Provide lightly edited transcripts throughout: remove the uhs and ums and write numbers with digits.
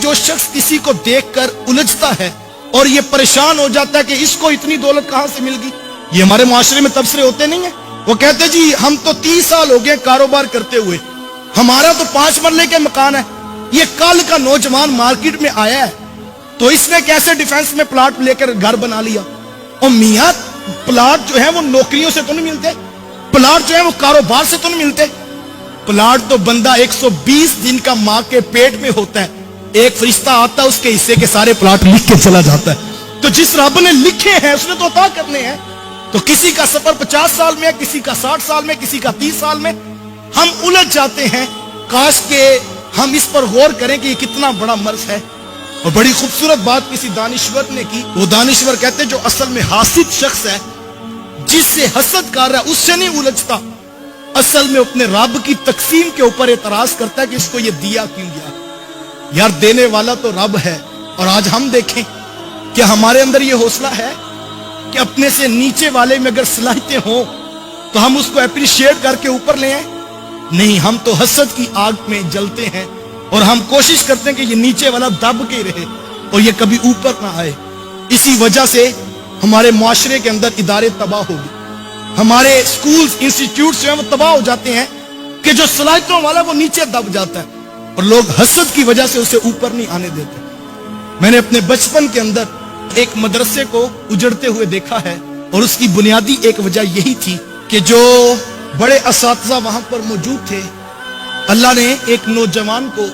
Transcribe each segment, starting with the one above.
جو شخص کسی کو دیکھ کر الجھتا ہے اور یہ پریشان ہو جاتا ہے کہ اس کو اتنی دولت کہاں سے مل گئی، یہ ہمارے معاشرے میں تبصرے ہوتے نہیں ہیں. وہ کہتے جی ہم تو 30 سال ہو گئے کاروبار کرتے ہوئے، ہمارا تو 5 مرلے کے مکان ہے، یہ کل کا نوجوان مارکیٹ میں آیا ہے تو اس نے کیسے ڈیفنس میں پلاٹ لے کر گھر بنا لیا. اور میاں پلاٹ جو ہے وہ نوکریوں سے تو نہیں ملتے، پلاٹ جو ہے وہ کاروبار سے تو نہیں ملتے. پلاٹ تو بندہ 120 دن کا ماں کے پیٹ میں ہوتا ہے، ایک فرشتہ آتا ہے اس کے حصے کے سارے پلاٹ لکھ کے چلا جاتا ہے. تو جس رب نے لکھے ہیں اس نے تو عطا کرنے ہیں. تو کسی کا سفر 50 سال میں، کسی کا 60 سال میں، کسی کا 30 سال میں. ہم الجھ جاتے ہیں. کاش کہ ہم اس پر غور کریں کہ یہ کتنا بڑا مرض ہے. اور بڑی خوبصورت بات کسی دانشور نے کی. وہ دانشور کہتے ہیں جو اصل میں حاسد شخص ہے، جس سے حسد کر رہا ہے اس سے نہیں الجھتا، اصل میں اپنے رب کی تقسیم کے اوپر اعتراض کرتا ہے کہ اس کو یہ دیا کیوں گیا. یار دینے والا تو رب ہے. اور آج ہم دیکھیں کہ ہمارے اندر یہ حوصلہ ہے کہ اپنے سے نیچے والے میں اگر صلاحیتیں ہوں تو ہم اس کو اپریشیٹ کر کے اوپر لے آئیں. نہیں، ہم تو حسد کی آگ میں جلتے ہیں اور ہم کوشش کرتے ہیں کہ یہ نیچے والا دب کے رہے اور یہ کبھی اوپر نہ آئے. اسی وجہ سے ہمارے معاشرے کے اندر ادارے تباہ ہو گئے، ہمارے سکولز انسٹیٹیوٹس جو ہیں وہ تباہ ہو جاتے ہیں کہ جو صلاحیتوں والا وہ نیچے دب جاتا ہے اور لوگ حسد کی وجہ سے اسے اوپر نہیں آنے دیتے. میں نے اپنے بچپن کے اندر ایک مدرسے کو اجڑتے ہوئے دیکھا ہے اور اس کی بنیادی ایک وجہ یہی تھی کہ جو بڑے اساتذہ وہاں پر موجود تھے، اللہ نے ایک نوجوان کو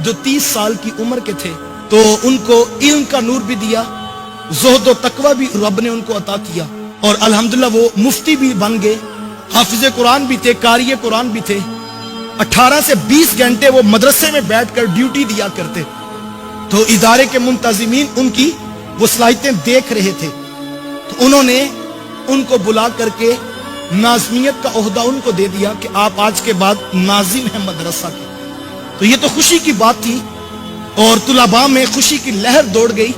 جو 30 سال کی عمر کے تھے تو ان کو علم کا نور بھی دیا، زہد و تقوی بھی رب نے ان کو عطا کیا اور الحمدللہ وہ مفتی بھی بن گئے، حافظ قرآن بھی تھے، قاری قرآن بھی تھے. 18 سے 20 گھنٹے وہ مدرسے میں بیٹھ کر ڈیوٹی دیا کرتے. تو ادارے کے منتظمین ان کی وہ صلاحیتیں دیکھ رہے تھے تو انہوں نے ان کو بلا کر کے ناظمیت کا عہدہ ان کو دے دیا کہ آپ آج کے بعد ناظم ہیں مدرسہ کے. تو یہ تو خوشی کی بات تھی اور طلباء میں خوشی کی لہر دوڑ گئی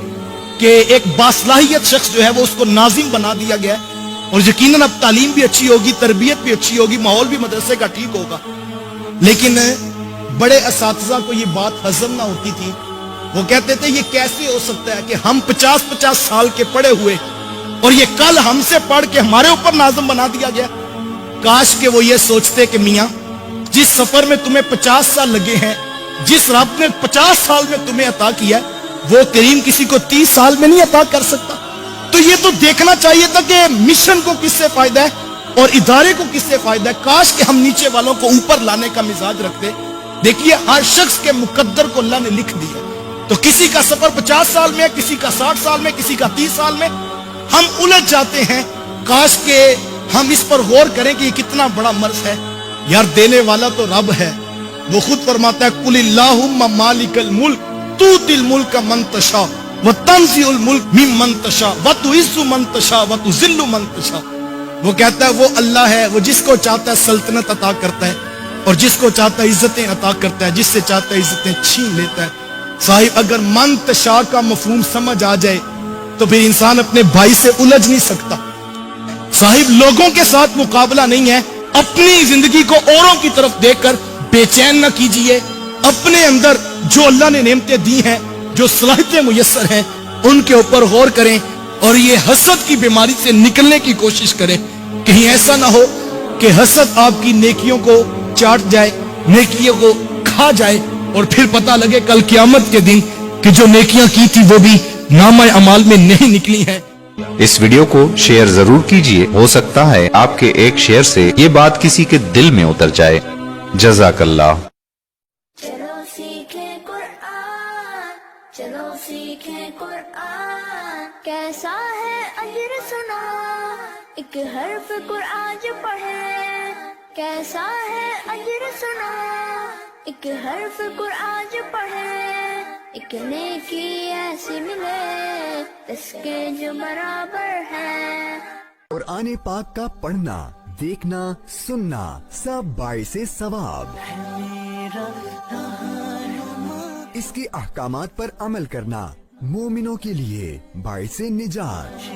کہ ایک باصلاحیت شخص جو ہے وہ اس کو ناظم بنا دیا گیا اور یقیناً اب تعلیم بھی اچھی ہوگی، تربیت بھی اچھی ہوگی، ماحول بھی مدرسے کا ٹھیک ہوگا. لیکن بڑے اساتذہ کو یہ بات ہضم نہ ہوتی تھی. وہ کہتے تھے یہ کیسے ہو سکتا ہے کہ ہم 50 سال کے پڑھے ہوئے اور یہ کل ہم سے پڑھ کے ہمارے اوپر ناظم بنا دیا گیا. کاش کہ وہ یہ سوچتے کہ میاں جس سفر میں تمہیں 50 سال لگے ہیں، جس رب نے 50 سال میں تمہیں عطا کیا ہے، وہ کریم کسی کو 30 سال میں نہیں عطا کر سکتا. تو یہ تو دیکھنا چاہیے تھا کہ مشن کو کس سے فائدہ ہے اور ادارے کو کس سے فائدہ ہے. کاش کہ ہم نیچے والوں کو اوپر لانے کا مزاج رکھتے. دیکھیے ہر شخص کے مقدر کو اللہ نے لکھ دیا. تو کسی کا سفر 50 سال میں، کسی کا 60 سال میں، کسی کا 30 سال میں. ہم الجھ جاتے ہیں. کاش کہ ہم اس پر غور کریں کہ یہ کتنا بڑا مرض ہے. یار دینے والا تو رب ہے. وہ خود فرماتا ہے قل اللہم مالک الملک تؤتی الملک من تشاء وتنزع الملک ممن تشاء وتعز من تشاء وتذل من تشاء. وہ کہتا ہے وہ اللہ ہے، وہ جس کو چاہتا ہے سلطنت عطا کرتا ہے اور جس کو چاہتا ہے عزتیں عطا کرتا ہے، جس سے چاہتا ہے عزتیں چھین لیتا ہے. صاحب اگر من تشاء کا مفہوم سمجھ آ جائے تو پھر انسان اپنے بھائی سے الجھ نہیں سکتا. صاحب لوگوں کے ساتھ مقابلہ نہیں ہے. اپنی زندگی کو اوروں کی طرف دیکھ کر بے چین نہ کیجئے. اپنے اندر جو اللہ نے نعمتیں دی ہیں، جو صلاحیتیں میسر ہیں، ان کے اوپر غور کریں اور یہ حسد کی بیماری سے نکلنے کی کوشش کریں. کہیں ایسا نہ ہو کہ حسد آپ کی نیکیوں کو چاٹ جائے، نیکیوں کو کھا جائے اور پھر پتہ لگے کل قیامت کے دن کہ جو نیکیاں کی تھی وہ بھی نامہ اعمال میں نہیں نکلی ہیں. اس ویڈیو کو شیئر ضرور کیجئے، ہو سکتا ہے آپ کے ایک شیئر سے یہ بات کسی کے دل میں اتر جائے. جزاک اللہ. چلو سیکھیں قرآن، چلو سیکھیں قرآن، کیسا ہے اجر سنا ایک حرف قرآن جو پڑھے. کیسا ہے اجر سنا ایک حرف قرآن جو پڑھے. ایک نیکی ایسی ملے اس کے جو برابر ہے. قرآن پاک کا پڑھنا، دیکھنا، سننا سب باعث ثواب. اس کے احکامات پر عمل کرنا مومنوں کے لیے باعث نجات.